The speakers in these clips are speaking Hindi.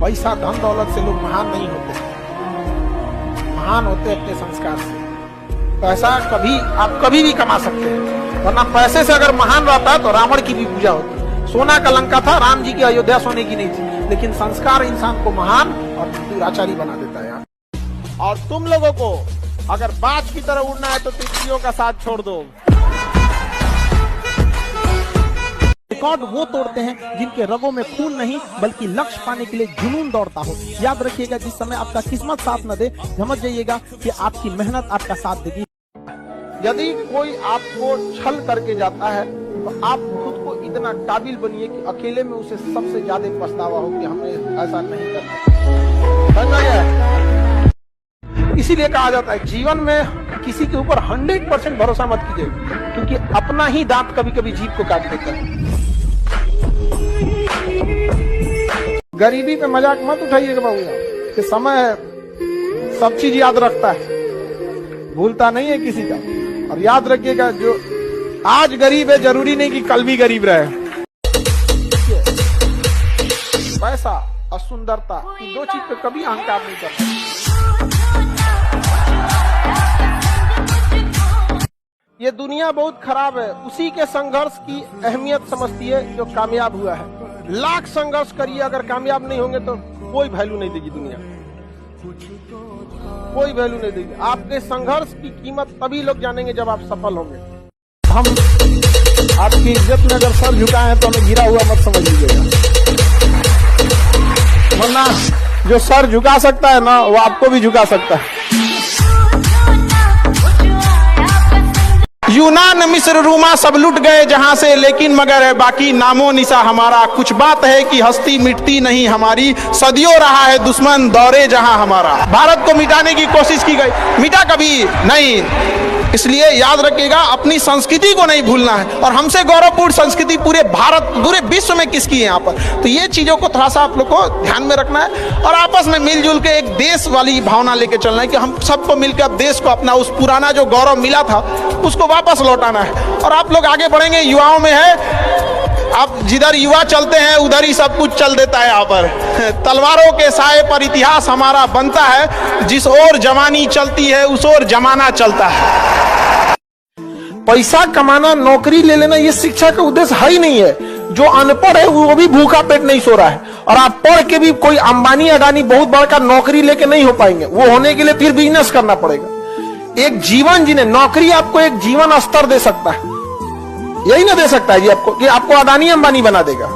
पैसा धन दौलत से लोग महान नहीं होते, महान होते अपने संस्कार से। पैसा आप कभी भी कमा सकते हैं, वरना पैसे से अगर महान रहता है तो रावण की भी पूजा होती। सोना का लंका था, राम जी की अयोध्या सोने की नहीं थी, लेकिन संस्कार इंसान को महान और दुराचारी बना देता है। और तुम लोगों को अगर बाज की तरह उड़ना है तो तितलियों का साथ छोड़ दो। रिकॉर्ड वो तोड़ते हैं जिनके रगों में खून नहीं बल्कि लक्ष्य पाने के लिए जुनून दौड़ता हो। याद रखिएगा, जिस समय आपका किस्मत साथ न दे, समझ जाइएगा कि आपकी मेहनत आपका साथ देगी। यदि कोई आपको छल करके जाता है तो आप खुद को इतना काबिल बनिए कि अकेले में उसे सबसे ज्यादा पछतावा हो कि हमने ऐसा नहीं करना। समझ गया? इसीलिए कहा जाता है जीवन में किसी के ऊपर 100% भरोसा मत कीजिए, क्योंकि अपना ही दांत कभी कभी जीभ को काट देता है। गरीबी पे मजाक मत उठाइएगा बाबू, कि समय सब चीज याद रखता है, भूलता नहीं है किसी का। और याद रखिएगा, जो आज गरीब है जरूरी नहीं कि कल भी गरीब रहे। पैसा और सुंदरता, ये दो चीज पे कभी अहंकार नहीं करना। ये दुनिया बहुत खराब है, उसी के संघर्ष की अहमियत समझती है जो कामयाब हुआ है। लाख संघर्ष करिए, अगर कामयाब नहीं होंगे तो कोई वैल्यू नहीं देगी दुनिया, कोई वैल्यू नहीं देगी। आपके संघर्ष की कीमत तभी लोग जानेंगे जब आप सफल होंगे। हम आपकी इज्जत में अगर सर झुकाए हैं तो हमें गिरा हुआ मत समझ लीजिएगा, वरना जो सर झुका सकता है ना, वो आपको भी झुका सकता है। यूनान मिस्र रूमा सब लुट गए जहां से, लेकिन मगर है बाकी नामो निशा हमारा। कुछ बात है कि हस्ती मिटती नहीं हमारी, सदियों रहा है दुश्मन दौरे जहां हमारा। भारत को मिटाने की कोशिश की गई, मिटा कभी नहीं। इसलिए याद रखिएगा, अपनी संस्कृति को नहीं भूलना है। और हमसे गौरवपूर्ण संस्कृति पूरे भारत, पूरे विश्व में किसकी है यहाँ पर, तो ये चीजों को थोड़ा सा आप लोग को ध्यान में रखना है। और आपस में मिलजुल के एक देश वाली भावना लेके चलना है कि हम सबको मिलकर देश को अपना उस पुराना जो गौरव मिला था उसको वापस लौटाना है। और आप लोग आगे बढ़ेंगे, युवाओं में है, अब जिधर युवा चलते हैं उधर ही सब कुछ चल देता है। यहाँ पर तलवारों के साए पर इतिहास हमारा बनता है, जिस ओर जवानी चलती है उस ओर जमाना चलता है। पैसा कमाना, नौकरी ले लेना, ये शिक्षा का उद्देश्य है ही नहीं है। जो अनपढ़ है वो भी भूखा पेट नहीं सो रहा है, और आप पढ़ के भी कोई अंबानी अडानी बहुत बड़ा नौकरी लेके नहीं हो पाएंगे। वो होने के लिए फिर बिजनेस करना पड़ेगा। एक जीवन जीने, नौकरी आपको एक जीवन स्तर दे सकता है, यही ना दे सकता है जी आपको, कि आपको अडानी अंबानी बना देगा,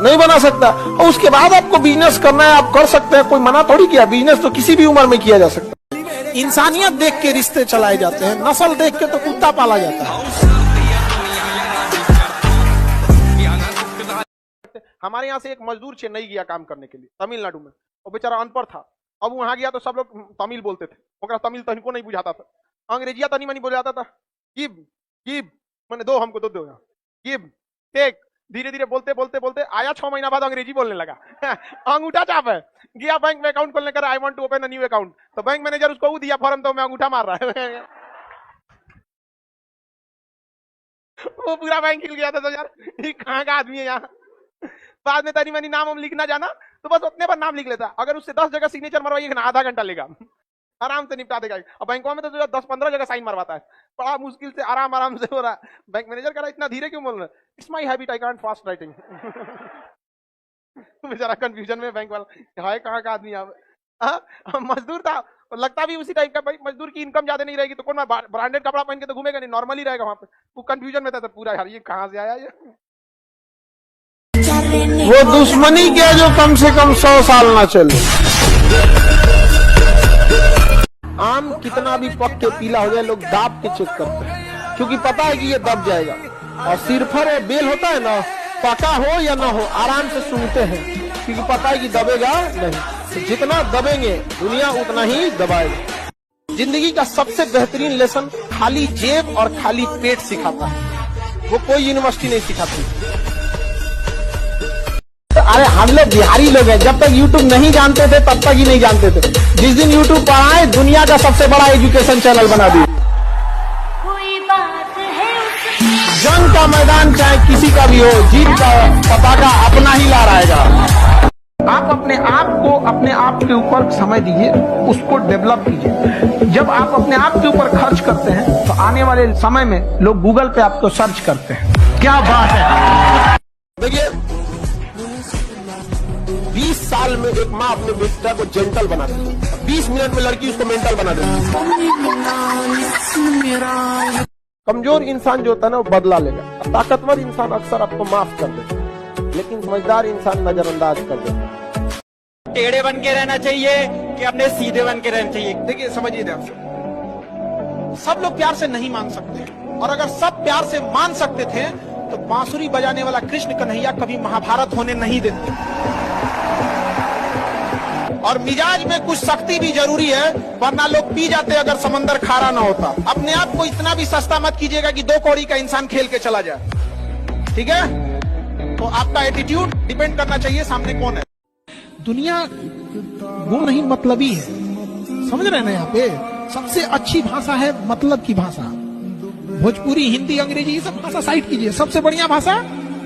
नहीं बना सकता। और उसके बाद आपको बिजनेस करना है, आप कर सकते हैं, कोई मना थोड़ी किया। बिजनेस तो किसी भी उम्र में किया जा सकता है। इंसानियत देख के रिश्ते चलाए जाते हैं, नस्ल देख के तो कुत्ता पाला जाता है। हमारे यहाँ से एक मजदूर चेन्नई गया काम करने के लिए, तमिलनाडु में, और बेचारा अनपढ़ था। अब वहां गया तो सब लोग तमिल बोलते थे, ओकरा तमिल तनिको नहीं बुझाता था, अंग्रेजिया तनी मनी बोल जाता था। गिव गिव मैंने दो, हमको दो गिव टेक। धीरे धीरे बोलते बोलते बोलते आया, 6 महीना बाद अंग्रेजी बोलने लगा। अंगूठा चाप है, गया बैंक में अकाउंट खोलने कर, I want to open a new account, तो बैंक मैनेजर उसको दिया फॉर्म, तो मैं अंगूठा मार रहा है। वो पूरा बैंक हिल गया था, तो यार ये कहाँ का आदमी है यहाँ। बाद में तनी मनी नाम लिखना जाना तो बस उतने पर नाम लिख लेता। अगर उससे 10 जगह सिग्नेचर मरवाइए ना, आधा घंटा लेगा, आराम से निपटा देगा। अब बैंकों में तो 10-15 जगह साइन मरवाता है, बड़ा मुश्किल से आराम से हो रहा है। बैंक मैनेजर कह रहा है इतना धीरे क्यों बोल रहे, it's my habit, I can't fast writing. बेचारा कंफ्यूजन में बैंक वाला, हाय कहाँ का आदमी मजदूर था, लगता भी उसी टाइप का। भाई मजदूर की इनकम ज्यादा नहीं रहेगी तो कौन ब्रांडेड कपड़ा पहन के तो घूमेगा नहीं, नॉर्मली रहेगा वहां पे। वो कंफ्यूजन में था पूरा, यार ये कहाँ से आया ये। वो दुश्मनी क्या जो कम से कम 100 साल ना चले। आम कितना भी पक के पीला हो जाए, लोग दाब के चेक करते हैं, क्योंकि पता है कि ये दब जाएगा। और सिरफर और बेल होता है ना, पका हो या ना हो, आराम से सुनते हैं, क्योंकि पता है कि दबेगा नहीं। तो जितना दबेंगे दुनिया उतना ही दबाएगा। जिंदगी का सबसे बेहतरीन लेसन खाली जेब और खाली पेट सिखाता है, वो कोई यूनिवर्सिटी नहीं सिखाती। अरे हम लोग बिहारी लोग हैं, जब तक यूट्यूब नहीं जानते थे तब तक ही नहीं जानते थे। जिस दिन यूट्यूब पर आए, दुनिया का सबसे बड़ा एजुकेशन चैनल बना दिया। जंग का मैदान चाहे किसी का भी हो, जीत का पताका अपना ही लहराएगा। आप अपने आप के ऊपर समय दीजिए, उसको डेवलप कीजिए। जब आप अपने आप के ऊपर खर्च करते हैं तो आने वाले समय में लोग गूगल पे आपको सर्च करते हैं। क्या बात है। देखिए 20 साल में एक माँ अपने बेटा को जेंटल बना देती है, 20 मिनट में लड़की उसको मेंटल बना देती है। कमजोर इंसान जो होता है ना वो बदला लेगा, ताकतवर इंसान अक्सर आपको माफ कर देता है, लेकिन समझदार इंसान नजरअंदाज कर देता है। टेढ़े बन के रहना चाहिए कि अपने सीधे बन के रहना चाहिए। देखिए समझिए ध्यान से, सब लोग प्यार से नहीं मान सकते, और अगर सब प्यार से मान सकते थे तो बांसुरी बजाने वाला कृष्ण कन्हैया कभी महाभारत होने नहीं देते। और मिजाज में कुछ सख्ती भी जरूरी है, वरना लोग पी जाते अगर समंदर खारा ना होता। अपने आप को इतना भी सस्ता मत कीजिएगा कि 2 कौड़ी का इंसान खेल के चला जाए, ठीक है। तो आपका एटीट्यूड डिपेंड करना चाहिए सामने कौन है। दुनिया वो नहीं मतलबी है, समझ रहे हैं ना। यहाँ पे सबसे अच्छी भाषा है मतलब की भाषा। भोजपुरी, हिंदी, अंग्रेजी, ये सब भाषा साइड कीजिए, सबसे बढ़िया भाषा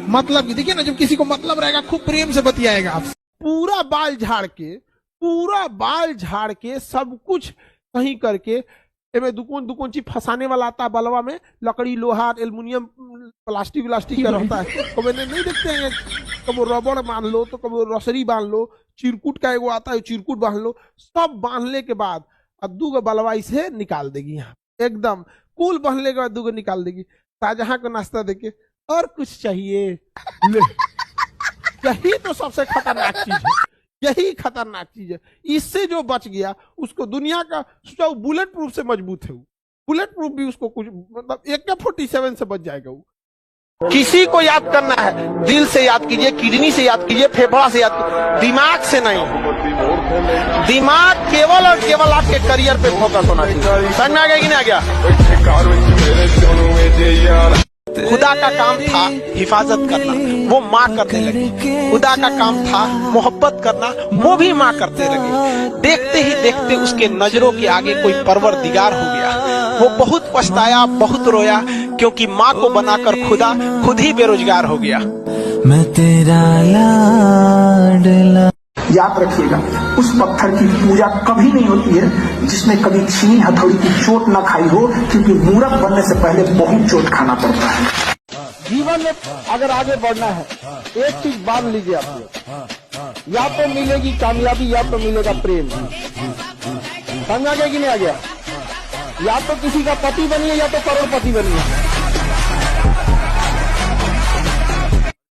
मतलब की। देखिए ना, जब किसी को मतलब रहेगा खूब प्रेम से बतियाएगा आपसे। पूरा बाल झाड़ के सब कुछ सही करके एमे दुकान चीज फंसाने वाला आता है बलवा में, लकड़ी, लोहा, एल्युमिनियम, प्लास्टिक का रहता है। तो मैंने नहीं देखते हैं, कब रबड़ बांध लो तो कब रसरी बांध लो, चिरकुट का एगो आता है चिरकुट बांध लो। सब बांधने के बाद अब 2 बलवा इसे निकाल देगी, यहाँ एकदम कुल बांधने के बाद 2 निकाल देगी। शाहजहां को नाश्ता देके और कुछ चाहिए ले। यही तो सबसे खतरनाक चीज है, यही खतरनाक चीज है। इससे जो बच गया उसको दुनिया का सोचा, बुलेट प्रूफ से मजबूत है वो, बुलेट प्रूफ भी उसको कुछ मतलब AK-47 से बच जाएगा वो। किसी को याद करना है दिल से याद कीजिए, किडनी से याद कीजिए, फेफड़ा से याद कीजिए, दिमाग से नहीं। दिमाग केवल और केवल आपके करियर पे फोकस होना चाहिए। समझ में आ गया कि नहीं आ गया। खुदा का काम था हिफाजत करना, वो माँ करने लगी। खुदा का काम था मोहब्बत करना, वो भी माँ करते लगे। देखते ही देखते उसके नजरों के आगे कोई परवरदिगार हो गया। वो बहुत पछताया, बहुत रोया, क्योंकि माँ को बनाकर खुदा खुद ही बेरोजगार हो गया। मैं तेरा लाडला। याद रखिएगा, उस पत्थर की पूजा कभी नहीं होती है जिसने कभी छीनी हथौड़ी की चोट न खाई हो, क्योंकि मूर्ख बनने से पहले बहुत चोट खाना पड़ता है। जीवन में अगर आगे बढ़ना है, एक चीज मान लीजिए आप लोग, या तो मिलेगी कामयाबी या तो मिलेगा प्रेम। समझ आ गया कि नहीं आ गया। या तो किसी का पति बनिए या तो करोड़पति बनिए।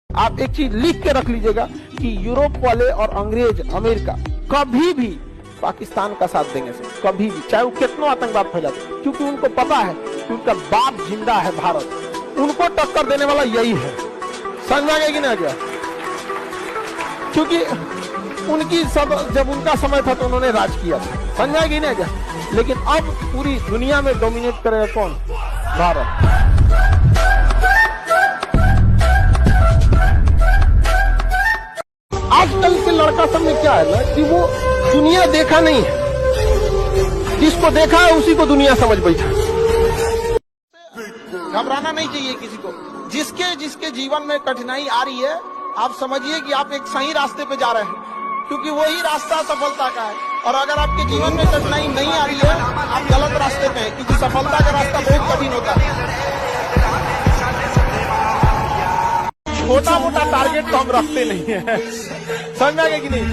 आप एक चीज लिख के रख लीजिएगा कि यूरोप वाले और अंग्रेज, अमेरिका कभी भी पाकिस्तान का साथ देंगे से, कभी भी, चाहे वो कितना आतंकवाद फैलाते, क्योंकि उनको पता है कि उनका बाप जिंदा है भारत, उनको टक्कर देने वाला यही है। समझ में आ गया कि नहीं आ गया। क्योंकि उनकी सब, जब उनका समय था तो उन्होंने राज किया था। समझ में आ गया कि नहीं आ गया। लेकिन अब पूरी दुनिया में डोमिनेट करेगा कौन? भारत। आजकल के लड़का सब में क्या है ना कि वो दुनिया देखा नहीं है, जिसको देखा है उसी को दुनिया समझ बैठा। घबराना नहीं चाहिए किसी को। जिसके जिसके जीवन में कठिनाई आ रही है, आप समझिए कि आप एक सही रास्ते पे जा रहे हैं, क्योंकि वही रास्ता सफलता का है। और अगर आपके जीवन में कठिनाई नहीं आ रही है, आप गलत रास्ते पे हैं, क्योंकि सफलता का रास्ता बहुत कठिन होता है। छोटा मोटा टारगेट तो हम रखते नहीं है। समझ में आ गया कि नहीं।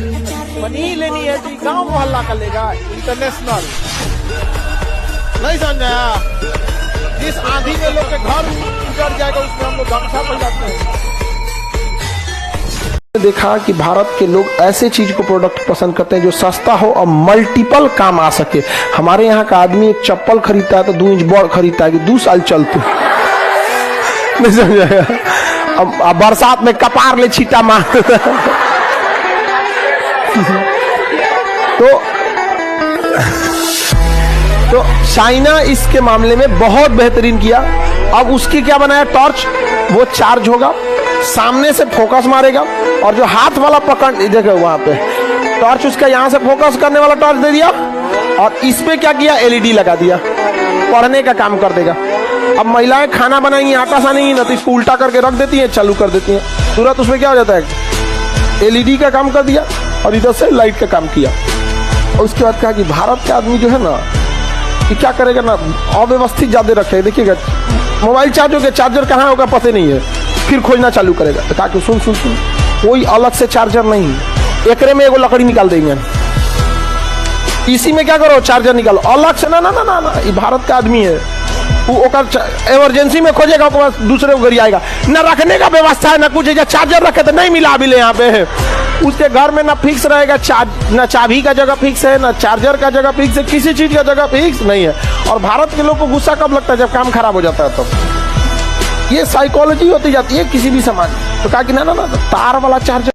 बनी लेनी है तो गांव मोहल्ला का लेगा, इंटरनेशनल नहीं। समझ आया। जिस आंधी में लोग के घर उजड़ जाएगा उसमें हम लोग गमछा फैलाते हैं। देखा कि भारत के लोग ऐसे चीज को प्रोडक्ट पसंद करते हैं जो सस्ता हो और मल्टीपल काम आ सके। हमारे यहाँ का आदमी एक चप्पल खरीदता है तो 2 इंच बॉल खरीदता है कि 2 साल चलते। नहीं समझाया। अब बरसात में कपार ले छीटा मार। तो चाइना इसके मामले में बहुत बेहतरीन किया। अब उसकी क्या बनाया, टॉर्च, वो चार्ज होगा, सामने से फोकस मारेगा, और जो हाथ वाला पकड़, देखो वहां पे टॉर्च, उसका यहां से फोकस करने वाला टॉर्च दे दिया, और इस पे क्या किया, LED लगा दिया, पढ़ने का काम कर देगा। अब महिलाएं खाना बनाएंगी, आटा सानेंगी ना, तो इसको उल्टा करके रख देती हैं, चालू कर देती हैं, तुरंत उसमें क्या हो जाता है, एलईडी का काम कर दिया और इधर से लाइट का काम किया। और उसके बाद कहा कि भारत के आदमी जो है ना कि क्या करेगा ना, अव्यवस्थित ज्यादा रखे। देखिएगा मोबाइल चार्ज हो गया, चार्जर कहाँ होगा पता नहीं है, फिर खोजना चालू करेगा। तो कहा कि सुन सुन सुन, कोई अलग से चार्जर नहीं, एकरे में एगो लकड़ी निकाल देंगे, इसी में क्या करो चार्जर निकालो अलग से। ना ना ना ना ना, ये भारत का आदमी है, वो इमरजेंसी में खोजेगा, उसके बाद दूसरे को गरी आएगा। ना रखने का व्यवस्था है ना कुछ है, चार्जर रखे तो नहीं मिला अभी ले यहाँ पे है। उसके घर में ना फिक्स रहेगा ना चाबी का जगह फिक्स है, ना चार्जर का जगह फिक्स है, किसी चीज का जगह फिक्स नहीं है। और भारत के लोग को गुस्सा कब लगता है, जब काम खराब हो जाता है। तो ये साइकोलॉजी होती जाती है किसी भी समाज। तो कहा कि ना ना ना, तार वाला चार्जर